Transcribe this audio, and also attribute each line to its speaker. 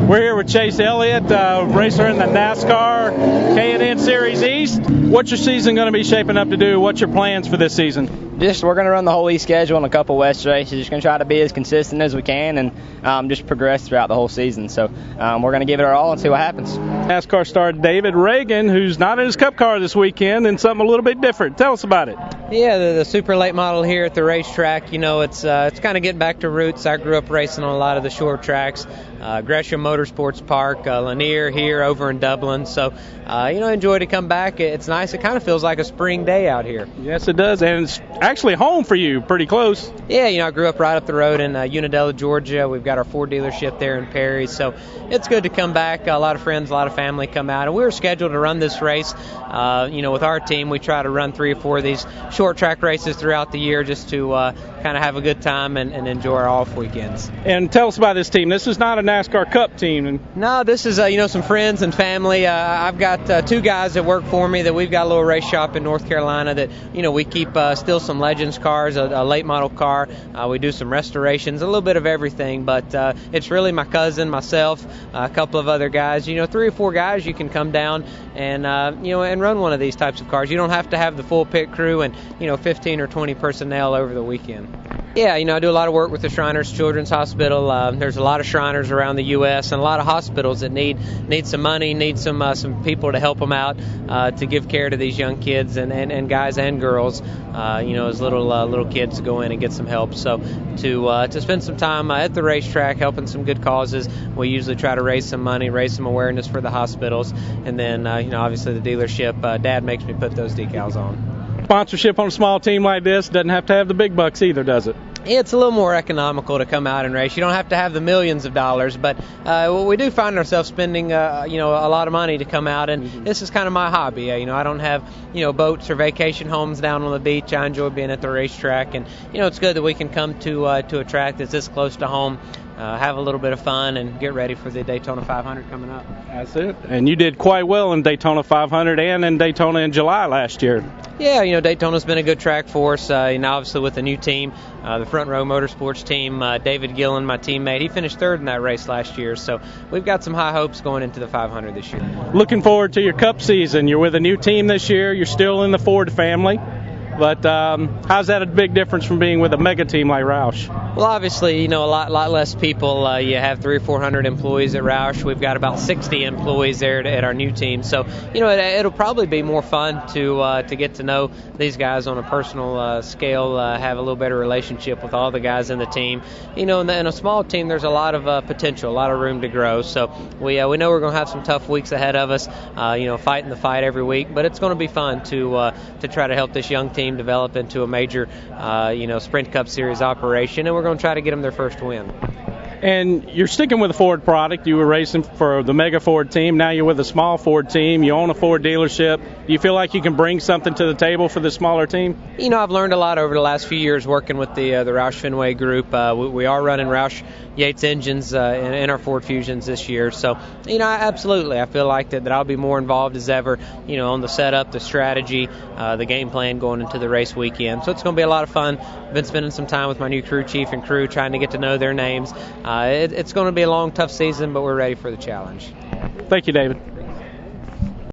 Speaker 1: We're here with Chase Elliott, racer in the NASCAR K&N Series East. What's your season going to be shaping up to do? What's your plans for this season?
Speaker 2: We're going to run the whole East schedule and a couple West races. Just going to try to be as consistent as we can and just progress throughout the whole season. So we're going to give it our all and see what happens.
Speaker 1: NASCAR star David Ragan, who's not in his Cup car this weekend, and something a little bit different. Tell us about it.
Speaker 3: Yeah, the super late model here at the racetrack. You know, it's kind of getting back to roots. I grew up racing on a lot of the short tracks. Gresham Motorsports Park, Lanier here over in Dublin. So, enjoy to come back. It's nice. It kind of feels like a spring day out here.
Speaker 1: Yes, it does. And it's actually home for you, pretty close.
Speaker 3: Yeah, I grew up right up the road in Unadilla, Georgia. We've got our Ford dealership there in Perry. So it's good to come back. A lot of friends, a lot of family come out. And we were scheduled to run this race. With our team, we try to run 3 or 4 of these short track races throughout the year just to kind of have a good time and enjoy our off weekends.
Speaker 1: And tell us about this team. This is not a NASCAR Cup team.
Speaker 3: No, this is some friends and family. I've got 2 guys that work for me that we've got a little race shop in North Carolina that we keep still some Legends cars, a late model car. We do some restorations, a little bit of everything, but it's really my cousin, myself, a couple of other guys. 3 or 4 guys you can come down and and run one of these types of cars. You don't have to have the full pit crew and 15 or 20 personnel over the weekend. Yeah, I do a lot of work with the Shriners Children's Hospital. There's a lot of Shriners around the U.S. and a lot of hospitals that need some money, need some people to help them out to give care to these young kids and guys and girls. As little kids to go in and get some help. So to spend some time at the racetrack helping some good causes, we usually try to raise some money, raise some awareness for the hospitals, and then obviously the dealership. Dad makes me put those decals on.
Speaker 1: Sponsorship on a small team like this doesn't have to have the big bucks either, does it?
Speaker 3: Yeah, it's a little more economical to come out and race. You don't have to have the millions of dollars, but we do find ourselves spending a lot of money to come out, and this is kind of my hobby. I don't have boats or vacation homes down on the beach. I enjoy being at the racetrack, and it's good that we can come to a track that's this close to home. Have a little bit of fun and get ready for the Daytona 500 coming up.
Speaker 1: That's it. And you did quite well in Daytona 500 and in Daytona in July last year.
Speaker 3: Yeah, Daytona's been a good track for us. Obviously with the new team, the Front Row Motorsports team, David Gillen, my teammate, he finished 3rd in that race last year. So we've got some high hopes going into the 500 this year.
Speaker 1: Looking forward to your Cup season. You're with a new team this year. You're still in the Ford family. But how's that a big difference from being with a mega team like Roush?
Speaker 3: Well, obviously, a lot less people. You have 300 or 400 employees at Roush. We've got about 60 employees there at our new team. So, it'll probably be more fun to get to know these guys on a personal scale, have a little better relationship with all the guys in the team. In a small team, there's a lot of potential, a lot of room to grow. So we know we're going to have some tough weeks ahead of us, fighting the fight every week. But it's going to be fun to try to help this young team develop into a major, Sprint Cup Series operation, and we're going to try to get them their first win.
Speaker 1: And you're sticking with a Ford product. You were racing for the mega Ford team. Now you're with a small Ford team. You own a Ford dealership. Do you feel like you can bring something to the table for the smaller team?
Speaker 3: I've learned a lot over the last few years working with the Roush Fenway group. We are running Roush Yates engines in our Ford Fusions this year. So, absolutely. I feel like that I'll be more involved as ever, on the setup, the strategy, the game plan going into the race weekend. So it's going to be a lot of fun. I've been spending some time with my new crew chief and crew trying to get to know their names. It's going to be a long, tough season, but we're ready for the challenge.
Speaker 1: Thank you, David.